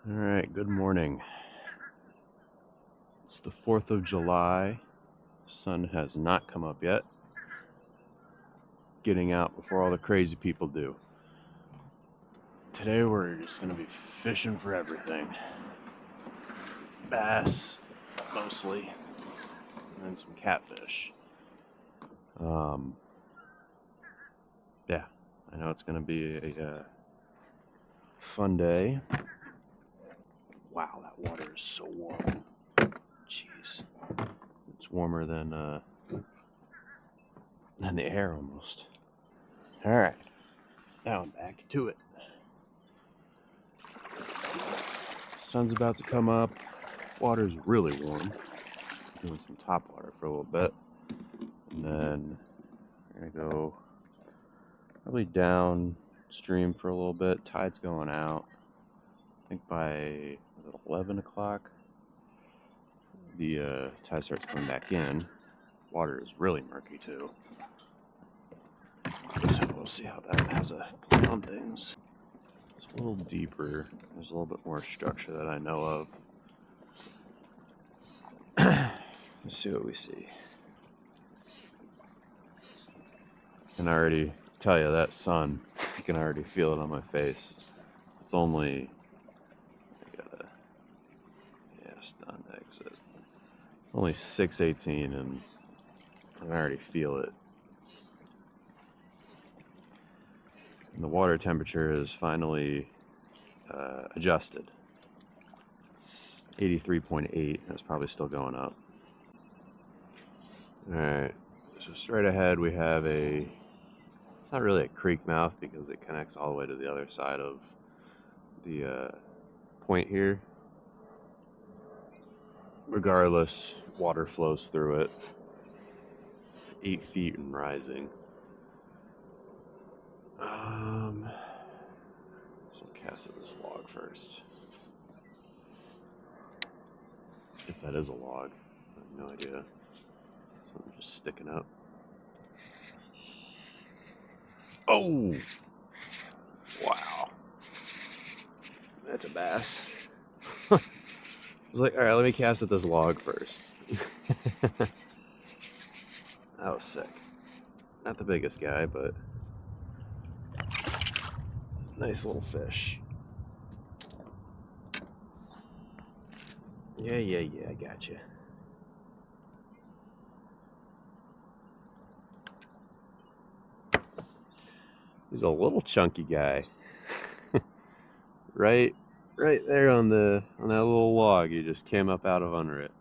All right, good morning. It's the 4th of July. The sun has not come up yet. Getting out before all the crazy people do. Today we're just gonna be fishing for everything. Bass, mostly, and then some catfish. Yeah, I know it's gonna be a fun day. Wow, that water is so warm. Jeez, it's warmer than the air almost. All right, now I'm back to it. Sun's about to come up. Water's really warm. Doing some top water for a little bit, and then we're gonna go probably downstream for a little bit. Tide's going out. I think by 11 o'clock the tide starts coming back in. Water is really murky too, so we'll see how that has a play on things. It's a little deeper. There's a little bit more structure that I know of. Let's see what we see. I can already tell you that sun, I can already feel it on my face. It's only, I gotta, stun exit. It's only 6:18 and I can already feel it. And the water temperature is finally adjusted. It's 83.8, that's probably still going up. Alright, so straight ahead we have it's not really a creek mouth because it connects all the way to the other side of the point here. Regardless, water flows through it. It's 8 feet and rising. So I'll cast at this log first. If that is a log, I have no idea. So I'm just sticking up. Oh! Wow. That's a bass. I was like, alright, let me cast at this log first. That was sick. Not the biggest guy, but nice little fish. Yeah, I gotcha. He's a little chunky guy. right there on that little log you just came up out of under it.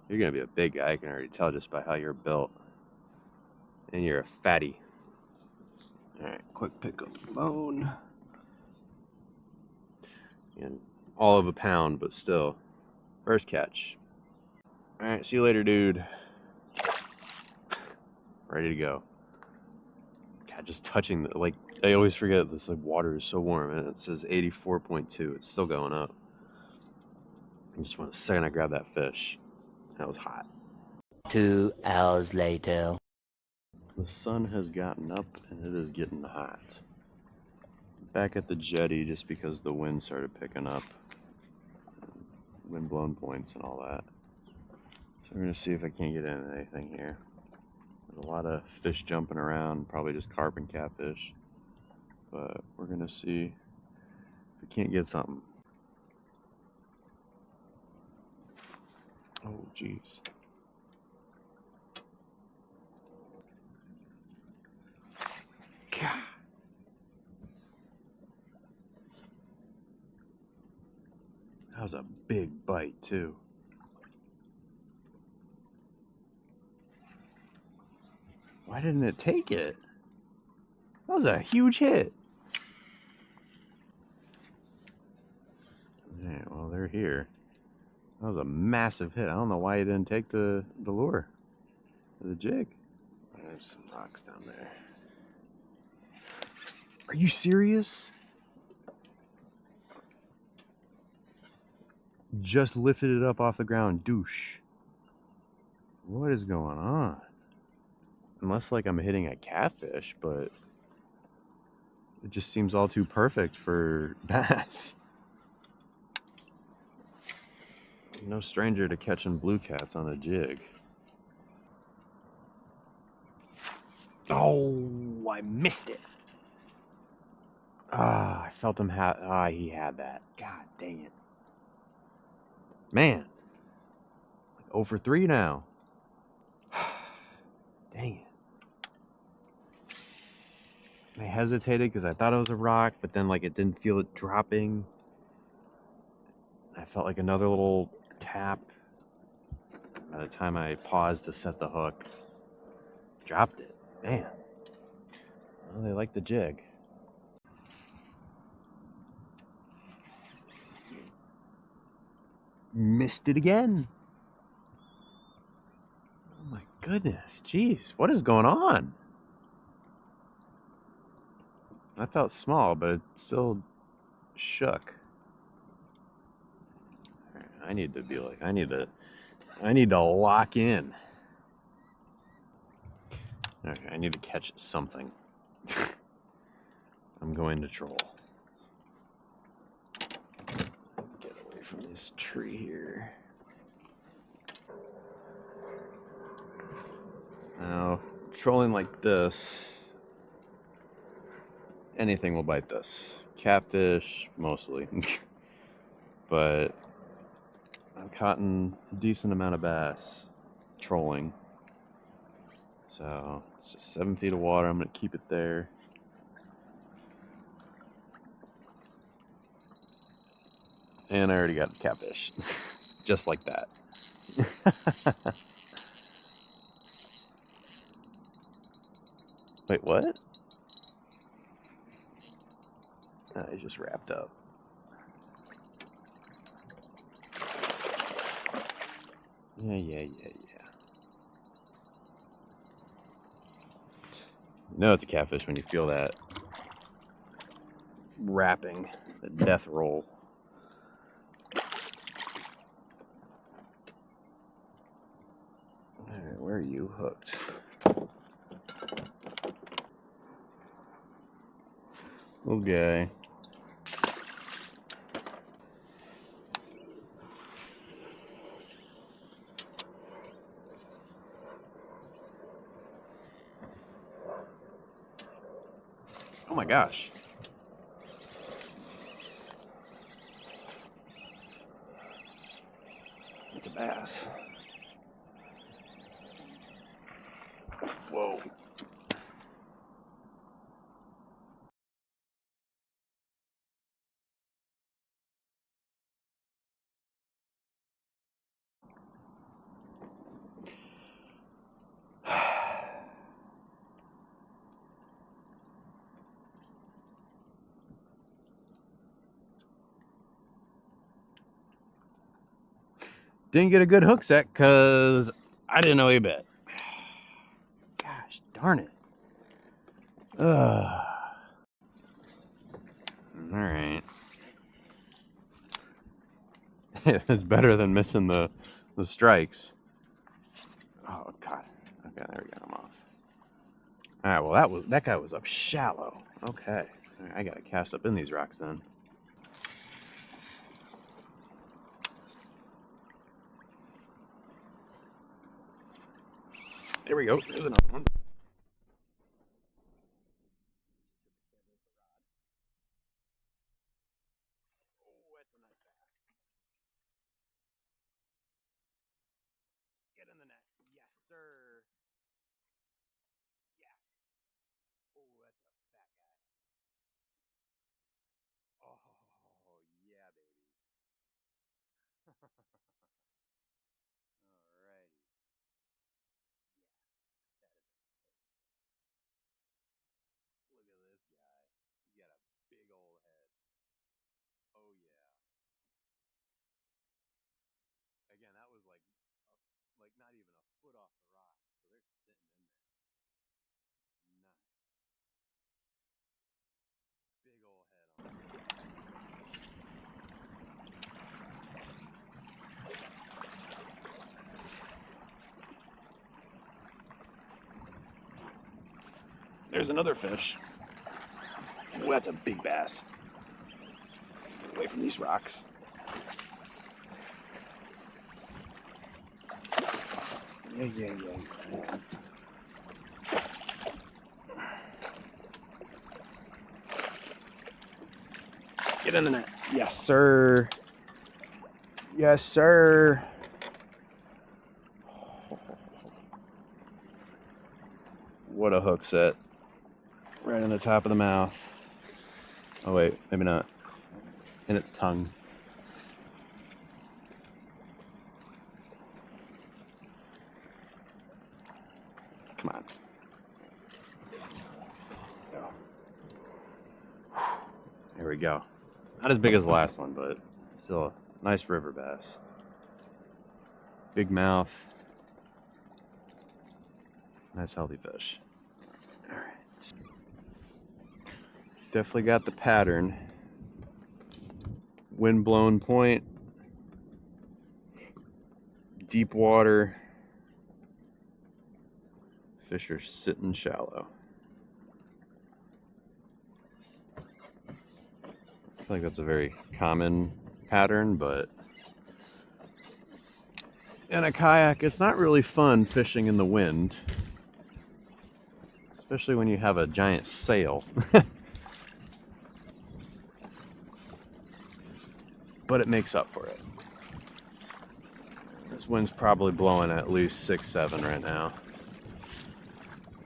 You're gonna be a big guy, I can already tell just by how you're built. And you're a fatty. Alright, quick pick up the phone. And all of a pound, but still. First catch. Alright, see you later, dude. Ready to go. God, just touching the, like, I always forget this, like, water is so warm, and it says 84.2. It's still going up. I just want a second I grab that fish. That was hot. 2 hours later. The sun has gotten up and it is getting hot. Back at the jetty just because the wind started picking up. Wind blown points and all that. So we're gonna see if I can't get into anything here. There's a lot of fish jumping around, probably just carp and catfish. But we're gonna see if we can't get something. Oh jeez. God. That was a big bite too. Why didn't it take it? That was a huge hit. Alright, well they're here. That was a massive hit. I don't know why he didn't take the lure. The jig. There's some rocks down there. Are you serious? Just lifted it up off the ground, douche. What is going on? Unless like I'm hitting a catfish, but it just seems all too perfect for bass. No stranger to catching blue cats on a jig. Oh, I missed it. I felt him he had that. God dang it. Man. Like 0 for 3 now. Dang it. I hesitated because I thought it was a rock, but then like it didn't feel it dropping. I felt like another little tap. By the time I paused to set the hook, dropped it. Man. Well, they like the jig. Missed it again. Oh my goodness. Jeez, what is going on? I felt small, but it still shook. I need to be like, I need to lock in. Okay, I need to catch something. I'm going to troll. Get away from this tree here. Now, trolling like this, anything will bite this. Catfish, mostly. But I've caught a decent amount of bass trolling. So, it's just 7 feet of water. I'm going to keep it there. And I already got the catfish. Just like that. Wait, what? I just wrapped up. Yeah. You know it's a catfish when you feel that wrapping, the death roll. Alright, where are you hooked? Little guy. Oh my gosh. It's a bass. Whoa. Didn't get a good hook set because I didn't know he bit. Gosh darn it. Alright. It's better than missing the strikes. Oh god. Okay, there we go. I'm off. Alright, well that guy was up shallow. Okay. Right, I gotta cast up in these rocks then. There we go. There's another one. Oh, that's a nice bass. Get in the net. Yes, sir. Yes. Oh, that's a fat guy. Oh, yeah, baby. Alrighty. Yes, that is a Look at this guy. He's got a big old head. Oh yeah. Again, that was like not even a foot off the rock, so they're sitting in there. Nice. Big old head on it. There's another fish. Ooh, that's a big bass. Get away from these rocks. Yeah. Get in the net. Yes, sir. Yes, sir. What a hook set. Right in the top of the mouth. Oh wait, maybe not. In its tongue. Come on. There we go. Not as big as the last one, but still a nice river bass. Big mouth. Nice healthy fish. Alright. Definitely got the pattern. Wind-blown point. Deep water. Fish are sitting shallow. I feel like that's a very common pattern, but in a kayak, it's not really fun fishing in the wind, especially when you have a giant sail. But it makes up for it. This wind's probably blowing at least 6, 7 right now.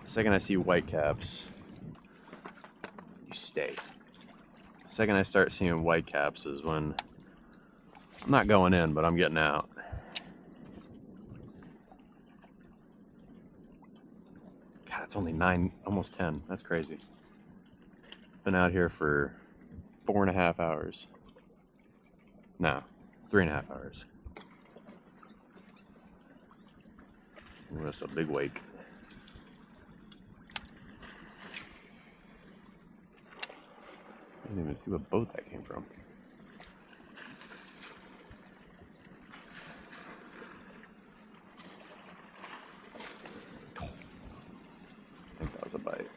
The second I see whitecaps, you stay. The second I start seeing whitecaps is when I'm not going in, but I'm getting out. God, it's only 9, almost 10. That's crazy. Been out here for 4.5 hours. No, 3.5 hours. Ooh, that's a big wake. I didn't even see what boat that came from. I think that was a bite.